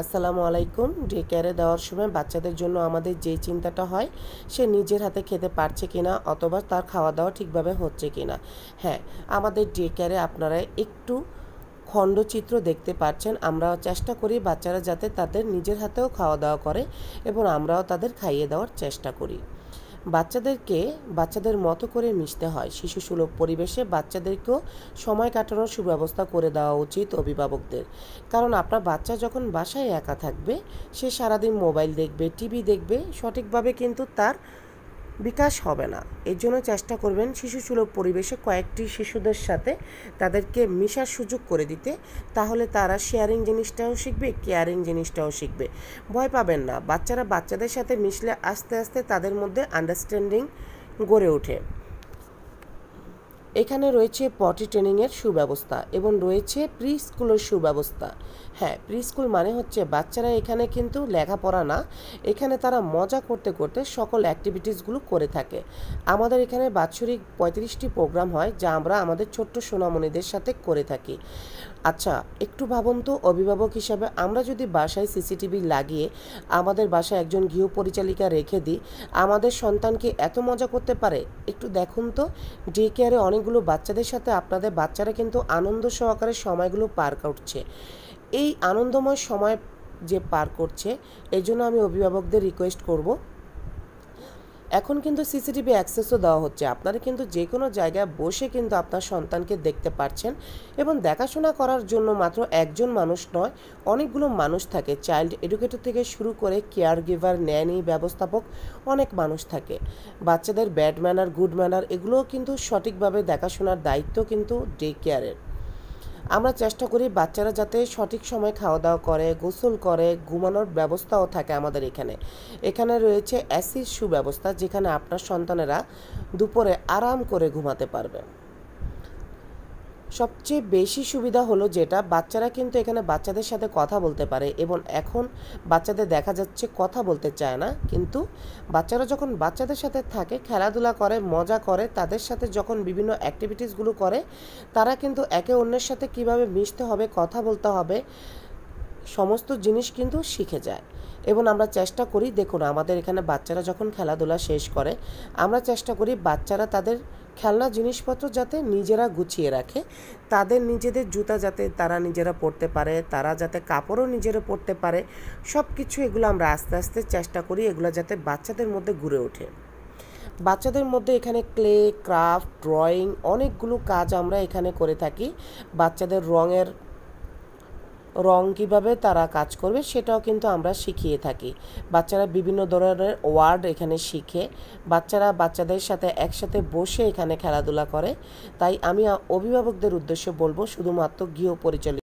আসসালামু আলাইকুম। ডে কেয়ারে দেওয়ার সময় বাচ্চাদের জন্য আমাদের যে চিন্তাটা হয় সে নিজের হাতে খেতে পারছে কিনা অথবা তার খাওয়া দাওয়া ঠিকভাবে হচ্ছে কিনা। হ্যাঁ, আমাদের ডে কেয়ারে আপনারা একটু খণ্ডচিত্র দেখতে পাচ্ছেন। আমরা চেষ্টা করি বাচ্চারা যাতে তাদের নিজের হাতেও খাওয়া দাওয়া করে এবং আমরাও তাদের খাইয়ে দেওয়ার চেষ্টা করি। বাচ্চাদের মতো করে মিশতে হয়। শিশুসুলভ পরিবেশে বাচ্চাদেরকেও সময় কাটানোর সুব্যবস্থা করে দেওয়া উচিত অভিভাবকদের। কারণ আপনার বাচ্চা যখন বাসায় একা থাকবে, সে সারাদিন মোবাইল দেখবে, টিভি দেখবে, সঠিকভাবে কিন্তু তার বিকাশ হবে না। এর জন্য চেষ্টা করবেন শিশুসুলভ পরিবেশে কয়েকটি শিশুদের সাথে তাদেরকে মিশার সুযোগ করে দিতে। তাহলে তারা শেয়ারিং জিনিসটাও শিখবে, কেয়ারিং জিনিসটাও শিখবে। ভয় পাবেন না, বাচ্চারা বাচ্চাদের সাথে মিশলে আস্তে আস্তে তাদের মধ্যে আন্ডারস্ট্যান্ডিং গড়ে ওঠে। এখানে রয়েছে পটি ট্রেনিংয়ের সুব্যবস্থা এবং রয়েছে প্রি স্কুলের সুব্যবস্থা। হ্যাঁ, প্রি স্কুল মানে হচ্ছে বাচ্চারা এখানে কিন্তু লেখাপড়া না, এখানে তারা মজা করতে করতে সকল অ্যাক্টিভিটিসগুলো করে থাকে। আমাদের এখানে বাৎসরিক 35টি প্রোগ্রাম হয়, যা আমরা আমাদের ছোট্ট সোনামণিদের সাথে করে থাকি। আচ্ছা, একটু ভাবুন তো, অভিভাবক হিসাবে আমরা যদি বাসায় সিসিটিভি লাগিয়ে আমাদের বাসায় একজন গৃহ পরিচালিকা রেখে দিই, আমাদের সন্তানকে এত মজা করতে পারে? একটু দেখুন তো, ডে কেয়ারে অনেকগুলো বাচ্চাদের সাথে আপনাদের বাচ্চারা কিন্তু আনন্দ সহকারে সময়গুলো পার করছে। এই আনন্দময় সময় যে পার করছে, এই জন্য আমি অভিভাবকদের রিকোয়েস্ট করব, এখন কিন্তু সিসিটিভি অ্যাক্সেসও দেওয়া হচ্ছে। আপনারা কিন্তু যে কোনো জায়গায় বসে কিন্তু আপনার সন্তানকে দেখতে পারছেন এবং দেখাশোনা করার জন্য মাত্র একজন মানুষ নয়, অনেকগুলো মানুষ থাকে। চাইল্ড এডুকেটর থেকে শুরু করে কেয়ার গিভার, ন্যানি, ব্যবস্থাপক, অনেক মানুষ থাকে। বাচ্চাদের ব্যাড ম্যানার, গুড ম্যানার এগুলোও কিন্তু সঠিকভাবে দেখাশোনার দায়িত্ব কিন্তু ডে কেয়ারের। আমরা চেষ্টা করি বাচ্চারা যাতে সঠিক সময় খাওয়া দাওয়া করে, গোসল করে, ঘুমানোর ব্যবস্থাও থাকে আমাদের এখানে। এখানে রয়েছে এসির সুব্যবস্থা, যেখানে আপনার সন্তানেরা দুপুরে আরাম করে ঘুমাতে পারবে। সবচেয়ে বেশি সুবিধা হলো যেটা, বাচ্চারা কিন্তু এখানে বাচ্চাদের সাথে কথা বলতে পারে এবং এখন বাচ্চাদের দেখা যাচ্ছে কথা বলতে চায় না, কিন্তু বাচ্চারা যখন বাচ্চাদের সাথে থাকে, খেলাধুলা করে, মজা করে, তাদের সাথে যখন বিভিন্ন অ্যাক্টিভিটিসগুলো করে, তারা কিন্তু একে অন্যের সাথে কিভাবে মিশতে হবে, কথা বলতে হবে, সমস্ত জিনিস কিন্তু শিখে যায়। এবং আমরা চেষ্টা করি, দেখুন আমাদের এখানে বাচ্চারা যখন খেলাধুলা শেষ করে, আমরা চেষ্টা করি বাচ্চারা তাদের খেলনা জিনিসপত্র যাতে নিজেরা গুছিয়ে রাখে, তাদের নিজেদের জুতা যাতে তারা নিজেরা পরতে পারে, তারা যাতে কাপড়ও নিজেরা পরতে পারে, সব কিছু এগুলো আমরা আস্তে আস্তে চেষ্টা করি এগুলো যাতে বাচ্চাদের মধ্যে গড়ে ওঠে। বাচ্চাদের মধ্যে এখানে ক্লে, ক্রাফট, ড্রয়িং, অনেকগুলো কাজ আমরা এখানে করে থাকি। বাচ্চাদের রং কিভাবে তারা কাজ করবে সেটাও কিন্তু আমরা শিখিয়ে থাকি। বাচ্চারা বিভিন্ন ধরনের ওয়ার্ড এখানে শিখে, বাচ্চারা বাচ্চাদের সাথে একসাথে বসে এখানে খেলাধুলা করে। তাই আমি অভিভাবকদের উদ্দেশ্যে বলবো, শুধুমাত্র গৃহ পরিচালিত